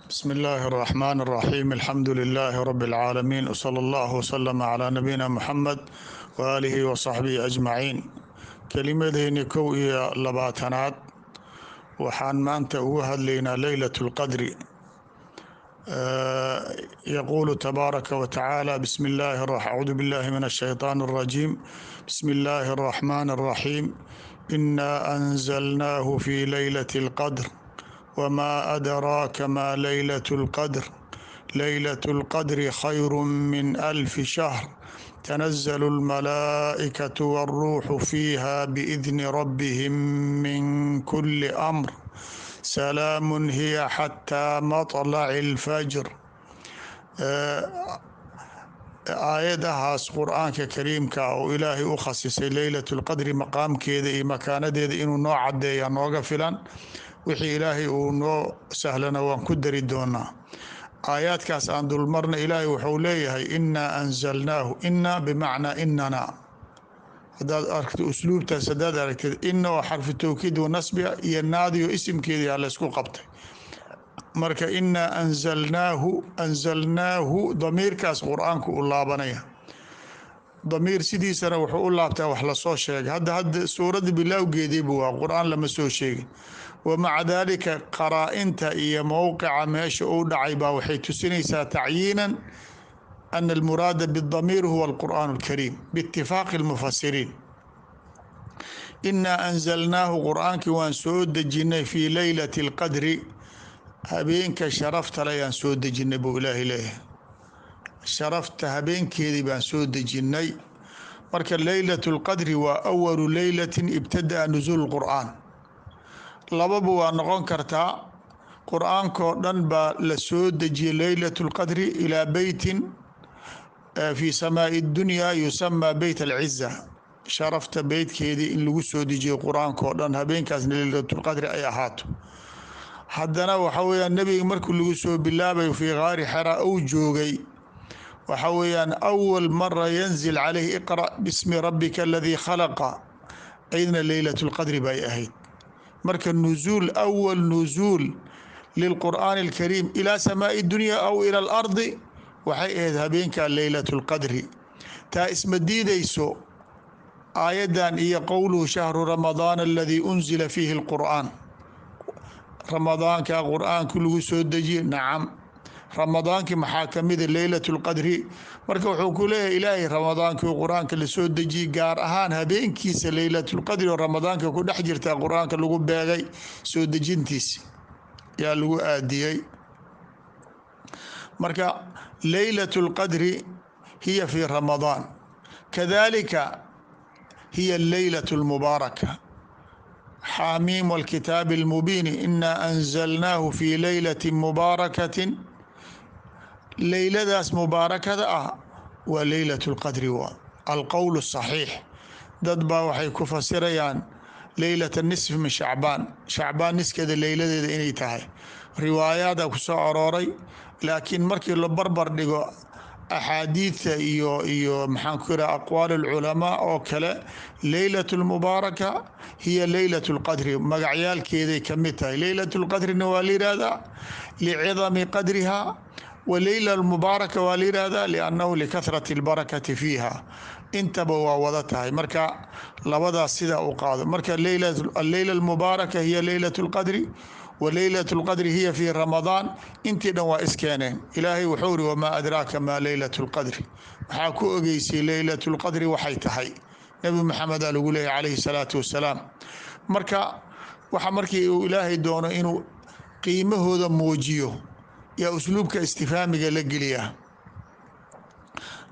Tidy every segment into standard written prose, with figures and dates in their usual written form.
بسم الله الرحمن الرحيم الحمد لله رب العالمين وصلى الله وسلم على نبينا محمد وآله وصحبه أجمعين kelimadeyni kow iyo labaatanaad waxaan maanta ugu hadlaynaa leylaة الqadri يقول تبارك وتعالى أعوذ بالله من الشيطان الرجيم بسم الله الرحمن الرحيم إنا أنزلناه في ليلة القدر وما أدراك ما ليلة القدر ليلة القدر خير من 1000 شهر تنزل الملائكة والروح فيها بإذن ربهم من كل أمر سلام هي حتى مطلع الفجر. aayadahaas qur-aanka kariimka oo ilaahay u khasisay leylat lqadri maqaamkeeda iyo makaanadeeda inuu noo cadeeya nooga filan. wixii ilaahay uu noo sahlana waan ku dari doonaa. aayaadkaas aan dulmarna ilaahay wuxuu leeyahay inaa anzalnaahu, inaa bimacnaa inana. hadaad aragto usluubtaas hadaad aragtid ina oo xarfu tawkiid wa nasbiga iyo naadiyo isimkeedii laysku qabtay. marka inaa anzalnaahu damiirkaas qur-aanku u laabanaya. damiir sidiisana wuxuu u laabtaa wax lasoo sheegay. hadda suuradda bilowgeediiba waa qur-aan lama soo sheegin. wamaca daalika qaraa-inta iyo mowqica meesha uu dhacay baa waxay tusinaysaa tacyiinan ana almuraada bاdamiir huwa alqur'aan اlkariim biitifaaqi اlmufasiriin. inaa anzalnaahu qur-aankii waan soo dejinay fii leylati اlqadri, habeenka sharafta le ayaan soo dejinay buu ilaahay leeyahay. sharafta habeenkeedii baan soo dejinay. marka leylat اlqadri waa awalu leylati ibtada'a nuzuul اlqur'aan. lababa waa noqon kartaa. qur-aankoo dhan baa la soo dejiyay leylat اlqadri ilaa beytin fi samaa'i اdunyaa yusamaa beyt alciza. sharafta beytkeedii in lagu soo dejiyay qur-aankoo dhan habeenkaasna leylat اlqadri ay ahaato. haddana waxa weyaan nebiga markuu lagu soo bilaabayo fii gaari xera ou joogay, waxa weeyaan awal mara yanzil calayhi iqra bismi rabbika aladii khalaqa, aydna leylat اlqadri bay ahayd. marka nuzuul awal nuzuul lilqur'aani اlkariim ilaa samaa'i dunya aw ila alardi waxay ahayd habeenka leylat اlqadri. taa isma diidayso aayaddan iyo qowluhu shahru ramadaan aladii unzila fiihi اlqur'aan. ramadaanka qur-aanku lagu soo dejiye, nacam. ramadaankii maxaa kamida leylat اlqadri. marka wuxuu ku leeyahay ilaahay ramadaankii qur-aanka lasoo dejiyey gaar ahaan habeenkiisa leylat اlqadri oo ramadaanka ku dhex jirtaa qur-aanka lagu beegay soo dejintiisi yaa lagu aadiyey. marka leylat اlqadri hiya fi ramadaan, kadalika hiya leylat اlmubaaraka. xaamiim wاlkitaabi اlmubiini inaa anzalnaahu fi leylati mubaarakatin. leyladaas mubaarakada ah waa leylat اlqadri. waa alqowl الصaxiix. dad baa waxay ku fasirayaan leylata nisf min shacbaan, shacbaan niskeeda leyladeeda inay tahay. riwaayaada ku soo arooray, laakiin markii la barbar dhigo axaadiidta iyo maxaan ku yidhaha aqwaal اlculamaa oo kale, leylat اlmubaaraka hiya leylat اlqadri. magacyaalkeeday ka mid tahay. leylat اlqadrina waa la yihahdaa licidami qadriha, waleyla almubaaraka waa la yihahdaa liannahu likahrati اlbarakati fiiha. intaba waa wada tahay. marka labadaas sidaa u qaado. marka alleyla almubaaraka hiya leylat اlqadri wa leylat اlqadri hiya fi ramadaan. intii dhan waa iskeeneen. ilaahay wuxuu iri wamaa adraaka maa leylat اlqadri, maxaa ku ogeysay leylat اlqadri waxay tahay. nebi maxamedaa lagu leeyahy calayhi salaatu wassalaam. marka waxa markii uu ilaahay doono inuu qiimahooda muujiyo yaa usluubka istifaamiga la geliyaa.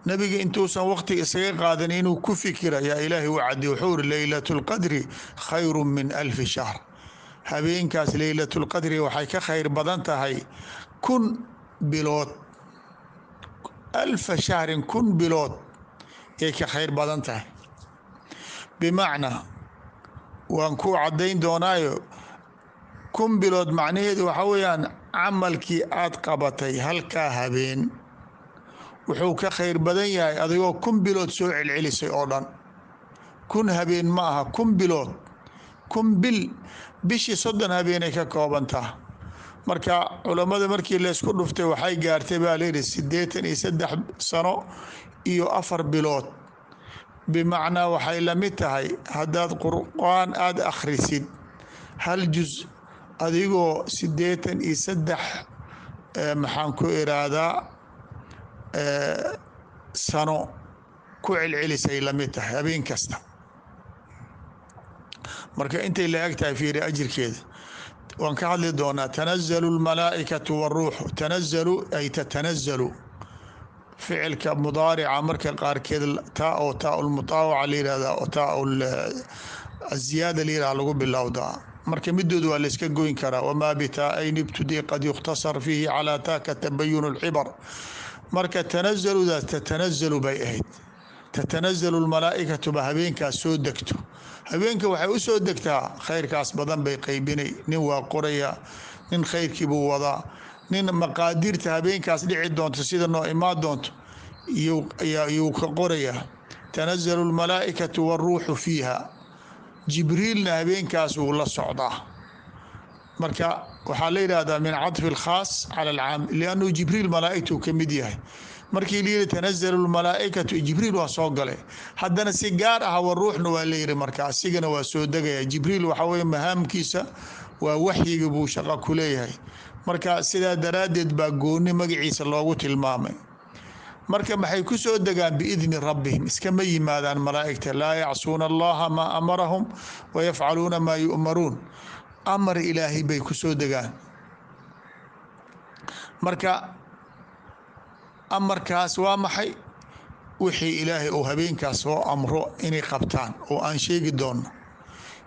nebiga intuusan waqtiga isaga qaadan inuu ku fikira yaa ilaahay u cadiy. wuxuu iri leylat اlqadri khayru min 1000 shahr. habeenkaas leylat اlqadri waxay ka khayr badan tahay 1000 bilood. 1000 shahrin 1000 bilood yay ka khayr badan tahay. bimacnaa waan ku cadayn doonaayo 1000 bilood macnaheedu waxa weeyaan camalkii aad qabatay halkaa habeen wuxuu ka khayr badan yahay adigoo 1000 bilood soo celcelisay oo dhan. 1000 habeen ma aha, 1000 bilood. 1000 bil bishii 30 habeenay ka koobantaa. marka culamada markii la isku dhuftay waxay gaartay baa layidhi 83 sano iyo 4 bilood. bimacnaa waxay la mid tahay haddaad qur'aan aada akhrisid hal juz adigoo 83 maxaan ku iraahdaa sano ku celcelisay la mid tahay habeen kasta. marka intay la eg tahay fiiri ajirkeeda waan ka hadli doonaa. tanazalu lmalaa'ikatu waruuxu, tanazalu ay tatanazalu ficilka mudaarica marka qaarkeed taa oo taa lmutaawaca la yihahda oo taa aziyaada la yihahda lagu bilowdaa. marka midooda waa la iska goyn karaa. wamaa bitaa-ayni ibtudi qad yukhtasar fiihi calaa taaka tabayun lcibar. marka tanazaludaas tatanazalu bay ahayd. tatanazalu lmalaa'ikatu ba habeenkaas soo degto. habeenka waxay u soo degtaa khayrkaas badan bay qaybinay. nin waa qoraya, nin khayrkii buu wadaa, nin maqaadirta habeenkaas dhici doonto sida noo imaan doonto yuu ka qorayaa. tanazalu lmalaa'ikatu waruuxu fiiha, jibriilna habeenkaas wuu la socdaa. marka waxaa la yidhaahdaa min cadfi alkhaas cala alcaam liannu jibriil malaa'igtuu ka mid yahay. markii layidhi tanazalu lmalaa'ikatu jibriil waa soo galay, haddana si gaar ah waruuxna waa layidhi marka asigana waa soo degaya. jibriil waxaa weye mahaamkiisa waa waxyiga buu shaqo ku leeyahay. marka sidaa daraaddeed baa gooni magaciisa loogu tilmaamay. marka maxay ku soo degaan biidni rabbihim, iskama yimaadaan malaa'igta. laa yacsuuna allaha maa amarahum wayafcaluuna maa yu'maruun. amar ilaahay bay ku soo degaan. marka amarkaas waa maxay? wixii ilaahay uu habeenkaas soo amro inay qabtaan oo aan sheegi doonno.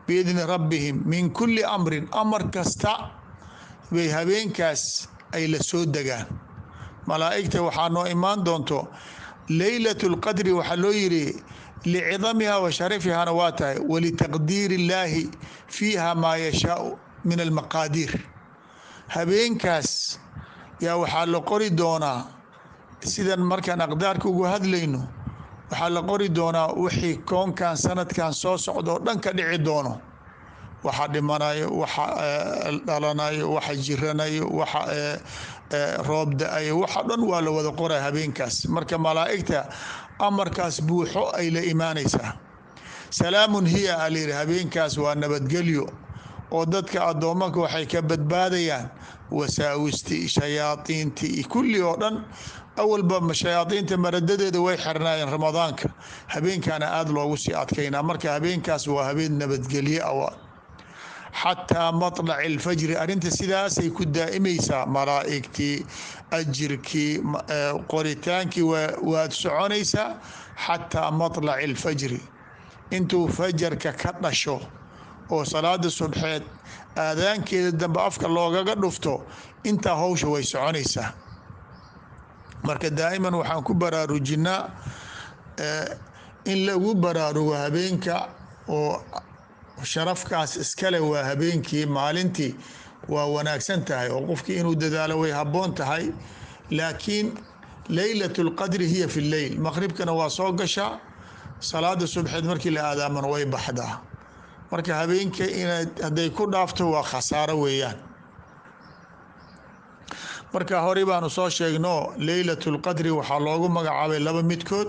biidni rabbihim min kulli amrin, amar kasta bay habeenkaas ay la soo degaan. malaa'igta waxaa noo imaan doonto leylat lqadri waxaa loo yidhi licidamiha wa sharafihana waa tahay walitaqdiiri illaahi fiiha maa yashaau min almaqaadiir. habeenkaas yaa waxaa la qori doonaa sidan markaan aqdaarka ugu hadlayno, waxaa la qori doonaa wixii koonkan sanadkan soo socda oo dhan ka dhici doono. waxa dhimanayo, waxa dhalanayo, waxa jiranayo, waxa roob da-ayo, waxa dhan waa la wada qoraa habeenkaas. marka malaa'igta amarkaas buuxo ay la imaanaysaa. salaamun hiya alayidhi, habeenkaas waa nabadgelyo oo dadka addoomanka waxay ka badbaadayaan wasaawistii, shayaadiintii, kulli oo dhan. awalba shayaadiinta maradadeeda way xirnaayeen ramadaanka, habeenkaana aada loogu sii adkaynaa. marka habeenkaas waa habeen nabadgelye ah xataa maطlaci اlfajri. arrinta sidaasay ku daa'imaysaa. malaa'igtii, ajirkii, qoritaankii waad soconaysaa xataa maطlaci اlfajri, intuu fajarka ka dhasho oo salaada subxeed aadaankeeda dambe afka loogaga dhufto, intaa hawsha way soconaysaa. marka daa'iman waxaan ku baraarujinaa in lagu baraarugo habeenka oo sharafkaas iskale waa habeenkii. maalintii waa wanaagsan tahay oo qofkii inuu dadaalo way habboon tahay, laakiin leylat اlqadri hiya fi lleyl. maqribkana waa soo gashaa, salaada subxeed markii la aadaamana way baxdaa. marka habeenka hadday ku dhaafto waa khasaaro weeyaan. marka horey baanu soo sheegno leylat اlqadri waxaa loogu magacaabay laba midkood.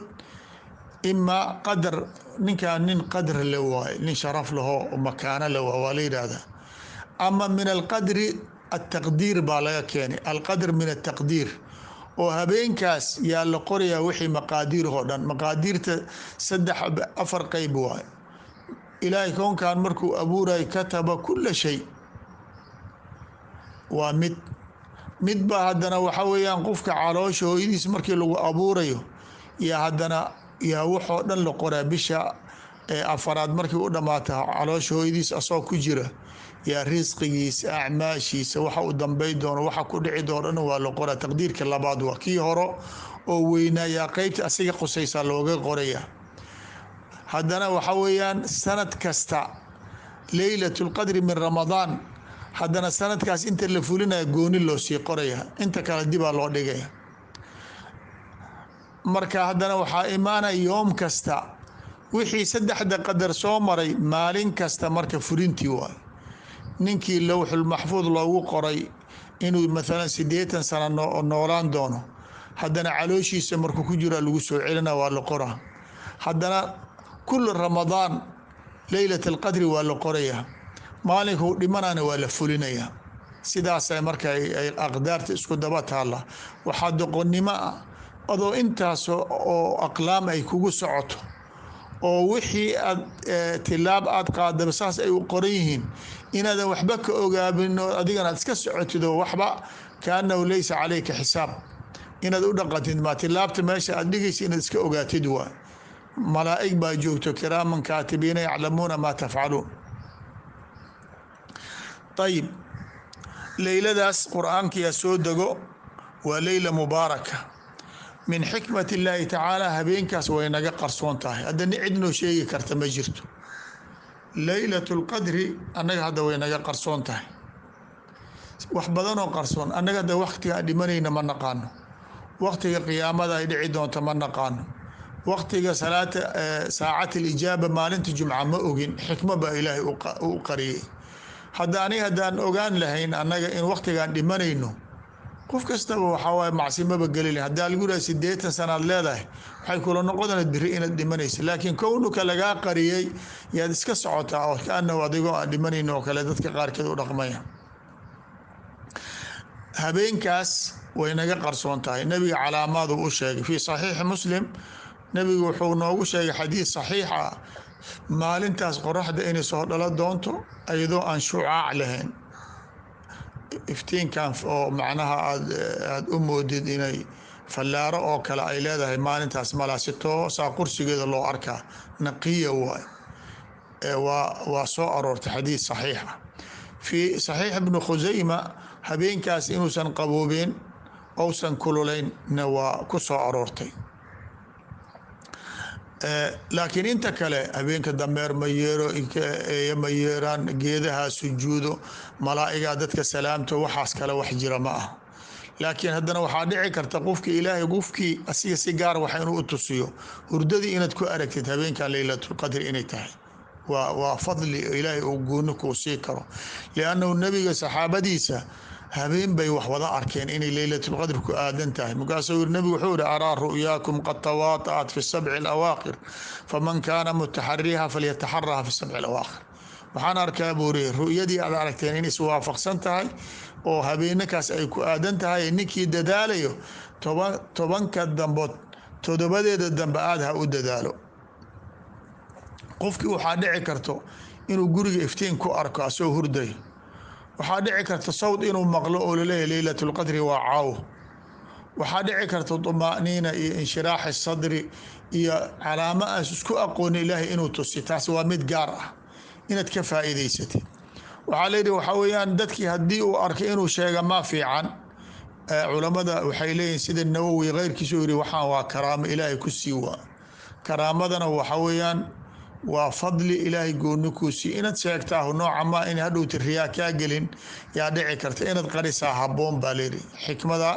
imaa qadar, ninkaan nin qadr le waaye, nin sharaf lahoo makaano le waa la yidhaahdaa. ama min alqadri ataqdiir baa laga keenay, alqadr min ataqdiir, oo habeenkaas yaa la qorayaa wixii maqaadiiroo dhan. maqaadiirta 4 qayb waaye. ilaahay koonkan markuu abuurayo kataba kula shay, waa mid baa haddana waxa weeyaan qofka caloosha hooyadiis markii lagu abuurayo yaa haddana yaa waxoo dhan la qoraa. bisha afaraad markii u dhammaata caloosha hooyadiis asoo ku jira yaa risqigiisa, acmaashiisa, waxa u dambay doono, waxa ku dhici doono dhan waa la qoraa. taqdiirka labaad waa kii hore oo weynaa, yaa qeybta asiga qusaysa looga qoraya. haddana waxa weeyaan sanad kasta leylat اlqadri min ramadaan, haddana sanadkaas inta la fulinaya gooni loo sii qoraya, inta kale dibaa loo dhigaya. marka haddana waxaa imaanaya yoom kasta wixii 3 qadar soo maray, maalin kasta marka fulintii waay. ninkii lowxulmaxfuud loogu qoray inuu maalan 80 sano noolaan doono, haddana calooshiisa markuu ku jira lagu soo celina waa la qoraa, haddana kul ramadaan leylat alqadri waa la qorayaa, maalinkuu dhimanana waa la fulinayaa. sidaasay marka ay aqdaarta isku daba taalla. waxaa doqonnimo ah adoo intaas oo aqlaam ay kugu socoto oo wixii aad tilaab aad qaadaba saas ay u qoran yihiin inaadan waxba ka ogaabin oo adigana aad iska socotid oo waxba kaanahu laysa calayka xisaab inaad u dhaqantid ma tilaabta meesha aad dhigaysa inaad iska ogaatid waa malaa'ig baa joogto kiraaman kaatibiina yaclamuuna maa tafcaluun. ayib leyladaas qur-aankiyaa soo dego waa leyla mubaaraka min xikmat illaahi tacaala. habeenkaas way naga qarsoon tahay, haddana cid noo sheegi karta ma jirto. leylat lqadri annaga hadda way naga qarsoon tahay, wax badanoo qarsoon. annaga hadda waktiga aan dhimanayna ma naqaano, waktiga qiyaamada ay dhici doonto ma naqaano, waktiga salaata saacat alijaaba maalinta jumca ma ogin, xikmo baa ilaahay u qariyey. haddaan ogaan lahayn annaga in waktigaan dhimanayno, qof kastaba waxaa waaye macsimaba geli lahayn. haddaa lagu dhahay 80 sanaad leedahay waxay kula noqonayd biri inaad dhimanaysa, laakiin kownuka lagaa qariyey yaad iska socotaa oo kaanahu adigoo aan dhimanayn oo kale dadka qaarkeed u dhaqmaya. habeenkaas way naga qarsoon tahay. nebiga calaamaadu u sheegay fii saxiixi muslim, nebigu wuxuu noogu sheegay xadiid saxiix ah maalintaas qoraxda inay soo dhalo doonto iyadoo aan shucaac lahayn, iftiinkan oo macnaha aad u moodid inay fallaaro oo kale ay leedahay maalintaas malaa si toosaa qursigeeda loo arkaa, naqiya waay. waa soo aroortay xadiid saxiixa fii saxiix ibnu khusayma. habeenkaas inuusan qaboobeen ousan kululaynna waa ku soo aroortay. laakiin inta kale habeenka dameer ma yeero, eeya ma yeeraan, geedaha sujuudo, malaa'igaa dadka salaamto, waxaas kale wax jira ma ah. laakiin haddana waxaa dhici karta qofkii asiga si gaar waxa inuu u tusiyo hurdadii inaad ku aragtid habeenkan leylatulqadri inay tahay. waa fadli ilaahay uu gooni kuu sii karo, liannahu nebiga saxaabadiisa habeen bay wax wada arkeen inay leylatulqadri ku aadan tahay. markaasuu nebigu wuxuu yihi araa ru'yaakum qad tawaata'at fi 7 اlawaakhir faman kaana mutaxariha falyataxaraha fi 7 اlawaakhir. waxaan arkaa buuri ru'yadii aad aragteen in iswaafaqsan tahay oo habeenakaas ay ku aadan tahay. ninkii dadaalayo tobanka dambood todobadeeda dambe aad ha u dadaalo. qofkii waxaa dhici karto inuu guriga iftiin ku arko asoo hurday, waxaa dhici karta sawd inuu maqlo oo laleeyahy leylatulqadri waa caawo, waxaa dhici karta طumaaniina iyo inshiraaxi sadri iyo calaamo aas isku aqooni ilaahay inuu tusi. taas waa mid gaar ah inaad ka faa'iidaysatid. waxaa layidhi waxaa weeyaan dadkii haddii uu arkay inuu sheega ma fiican. culammada waxay leeyihin sida nawowi keyrkiisu yidhi waxaan waa karaamo ilaahay ku sii waa. karaamadana waxaa weeyaan waa fadli ilaahay gooni kuu sii. inaad sheegtaahu nooca ma in hadhowti riyaa kaa gelin yaa dhici karta, inaad qarisaa habboon baa layidhi. xikmada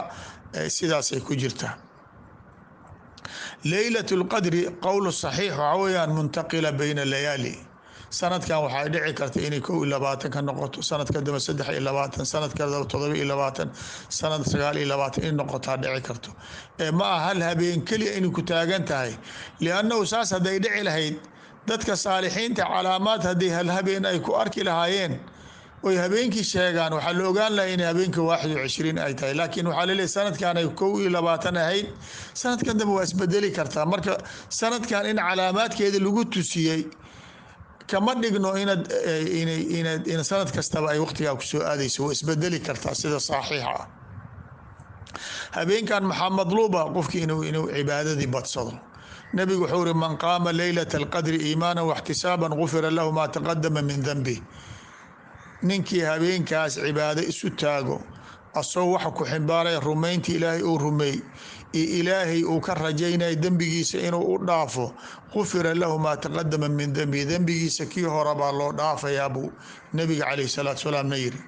sidaasay ku jirtaa. leylat lqadri qowl saxiix waxaa weeyaan muntaqila bayna layaali. sanadkan waxay dhici karta inay 21 ka noqoto, sanadka dambe 23, sanadka 27, sanad 29 in noqotaa dhici karto. ma aha hal habeen keliya inay ku taagan tahay, liannahu saas hadday dhici lahayd dadka saalixiinta calaamaad haddii hal habeen ay ku arki lahaayeen oy habeenkii sheegaan waxaa la ogaan lahaa inay habeenka 21 ay tahay. laakiin waxaa laleeyahy sanadkan ay 21 ahayd, sanadkan dambe waa isbedeli kartaa. marka sanadkan in calaamaadkeeda lagu tusiyey kama dhigno in sanad kastaba ay waqtigaa ku soo aadayso, waa isbedeli kartaa sida saxiixa ah. habeenkan maxaa madluuba qofkii inuu cibaadadii badsado. nebigu wuxuu uri man qaama leylata alqadri iimaanan waxtisaaban gufira lahu maa taqadama min danbi. ninkii habeenkaas cibaado isu taago asagoo waxa ku ximbaaraya rumayntii ilaahay uu rumeey iyo ilaahay uu ka rajaynaya dembigiisa inuu u dhaafo, gufira lahu maa taqadama min danbi, dembigiisa kii hore baa loo dhaafayaa buu nebiga calayhi salaatu wasalaamna yiri.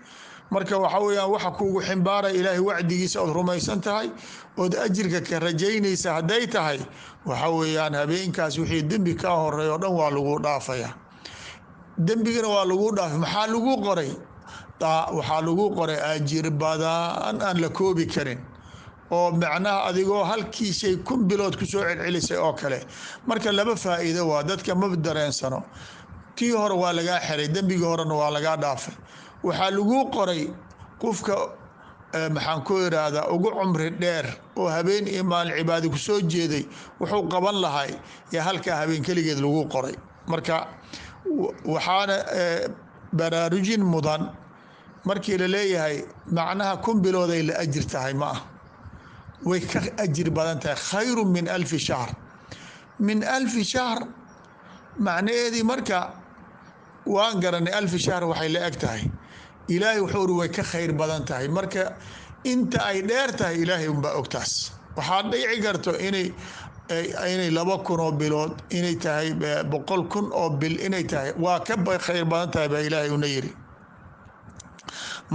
marka waxaa weeyaan waxa kuugu ximbaaraya ilaahay wacdigiisa ood rumaysan tahay ood ajirka ka rajaynaysa hadday tahay, waxa weeyaan habeenkaas wixii dembi kaa horeey oo dhan waa lagu dhaafaya. dembigana waa lagu dhaafay. maxaa lagu qoray? waxaa lagu qoray ajir badan aan la koobi karin oo macnaha adigoo halkii shay 1000 bilood ku soo celcelisay oo kale. marka laba faa'iido waa dadka ma dareensano. tii hore waa lagaa xiray, dembigii horena waa lagaa dhaafay. waxaa lagu qoray qofka maxaan ku iraahdaa ugu cumri dheer oo habeen iyo maalin cibaado ku soo jeeday wuxuu qaban lahay ya halka habeen kaligeed lagu qoray. marka waxaana baraarujin mudan markii la leeyahay macnaha 1000 bilood ay la ajir tahay ma ah, way ka ajir badan tahay. khayru min 1000 shahr. min 1000 shahr macnaheedii marka waan garanay 1000 shahr waxay la eg tahay. ilaahay wuxuu way ka khayr badan tahay. marka inta ay dheer tahay ilaahay unbaa ogtaas. waxaa dhici karto inay 2,000 oo bilood inay tahay 100,000 oo bil inay tahay, waa ka khayr badan tahay baa ilaahay una yiri.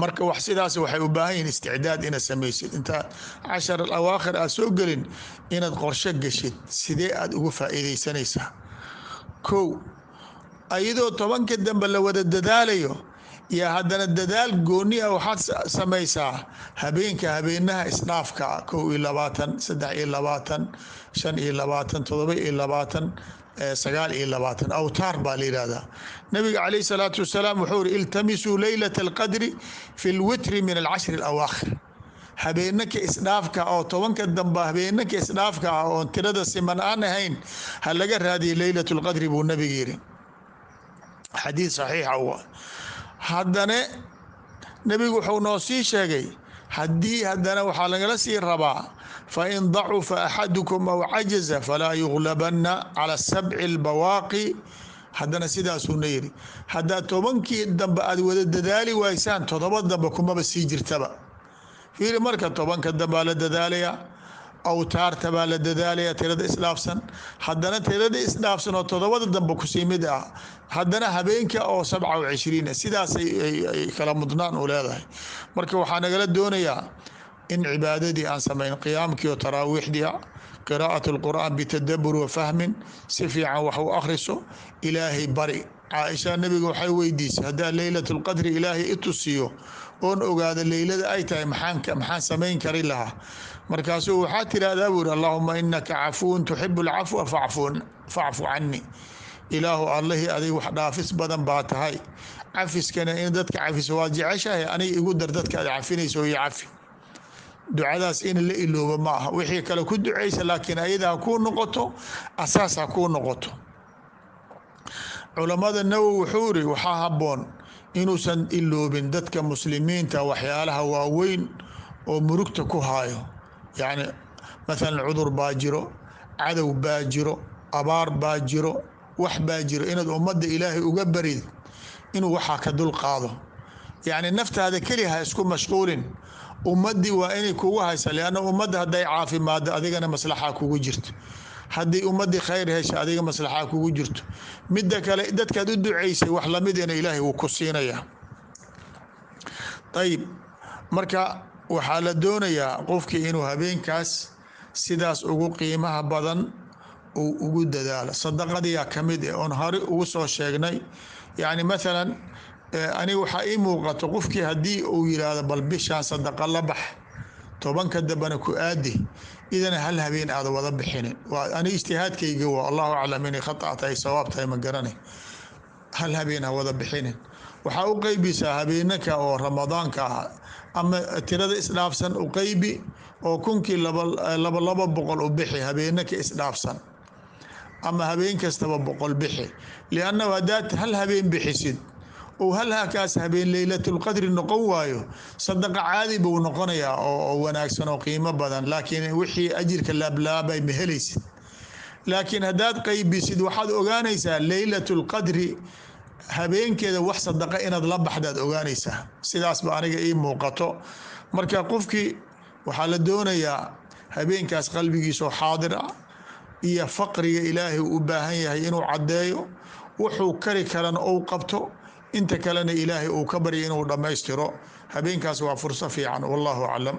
marka wax sidaas waxay u baahan yihiin isticdaad inaad samaysid inta 10 al-awaakhir aad soo gelin inaad qorshe gashid sidee aad ugu faa'iidaysanaysaa. kow ayadoo 10ka dambe la wada dadaalayo iyo haddana dadaal gooni ah waxaad samaysaa habeenaha isdhaafka 21 23 25 27 awtaar baa la yidhahdaa. nabiga calayhi salaatu wasalaam wuxuu yiri iltamisuu leylata alqadri fi lwitri min alcashri alawaakhir. habeenaka isdhaafka oo 10ka dambe habeenaka isdhaafka ah oon tirada siman aan ahayn ha laga raadiyo leylatu lqadri buu nabiga yiri. xadiid saxiixa waa. haddana nabigu wuxuu noo sii sheegay haddii haddana waxaa lagala sii rabaa fain dacufa axadukum aw cajaza falaa yuglabanna cala 7 albawaaqi. haddana sidaasuuna yiri haddaad 10kii dambe aad wada dadaali waysaan 7 dambe kumaba sii jirtaba. fiiri marka 10ka dambe aa la dadaalaya, awtaarta baa la dadaalaya tirada isdhaafsan, haddana tirada isdhaafsan oo 7 dambe kusii mid ah, haddana habeenka oo 27 sidaas ay kala mudnaan u leedahay. marka waxaa nagala doonayaa in cibaadadii aan samayn qiyaamkii oo taraawiixdii qiraa'at alqur'aan bitadabbur wa fahmin si fiican wax u akhriso ilaahay bari. caaisha nabiga waxay weydiisay haddaa leylatul qadri ilaahay itusiyo oon ogaada leylada ay tahay maxaan samayn kari lahaa. markaasuu waxaa tiraahdaa buuri allahuma inaka cafuun tuxibu alcafwa facfu cani. ilaahu allahii adig wax dhaafis badan baa tahay, cafiskana in dadka cafiso waa jeceshahay, aniga igu dar dadka aad cafinayso iyo cafi. ducadaas in la iloobo ma aha, wixii kale ku ducaysa laakiin ayada ha kuu noqoto, asaas ha kuu noqoto. culamada nawowi wuxuu yiri waxaa habboon inuusan iloobin dadka muslimiinta waxyaalaha waaweyn oo murugta ku haayo. yacni maalan cudur baa jiro, cadow baa jiro, abaar baa jiro, wax baa jiro inaad ummadda ilaahay uga barid inuu waxaa ka dul qaado. yacni naftaada keliya ha isku mashquulin, ummaddii waa inay kugu haysa. lianna ummadda hadday caafimaaddo adigana maslaxa kugu jirto, haddii ummaddii khayr hesha adiga maslaxa kugu jirto. midda kale dadkaad u ducaysay wax lamidina ilaahay wuu ku siinayaa. ayib marka waxaa la doonayaa qofkii inuu habeenkaas sidaas ugu qiimaha badan uu ugu dadaalo. sadaqadiyaa ka mid oon hore ugu soo sheegnay. yacni maalan aniga waxaa ii muuqato qofkii haddii uu yidhaahdo bal bishaan sadaqa la bax 10ka dambena ku aadi, idana hal habeen aad wada bixinin. waa aniga ijtihaadkayga waa allahu aclam inay khata tahay sawaab tahay ma garanay. hal habeen ha wada bixinin, waxaa u qaybisaa habeenaka oo ramadaanka ah ama tirada isdhaafsan u qaybi oo 200 u bixi habeenaka isdhaafsan, ama habeen kastaba 100 bixi. liannahu haddaad hal habeen bixisid oo hal hakaas habeen leylatul qadri noqon waayo sadaqa caadi buu noqonayaa oo wanaagsan oo qiimo badan, laakiin wixii ajirka laablaabay ma helaysid. laakiin haddaad qaybisid waxaad ogaanaysaa leylatul qadri habeenkeeda wax sadaqa inaad la baxdaad ogaanaysaa. sidaasba aniga ii muuqato. marka qofkii waxaa la doonayaa habeenkaas qalbigiisoo xaadir ah iyo faqriga ilaahay u baahan yahay inuu caddeeyo, wuxuu kari karana ou qabto, inta kalena ilaahay uu ka barya inuu dhammaystiro. habeenkaas waa furso fiican. wallahu aclam.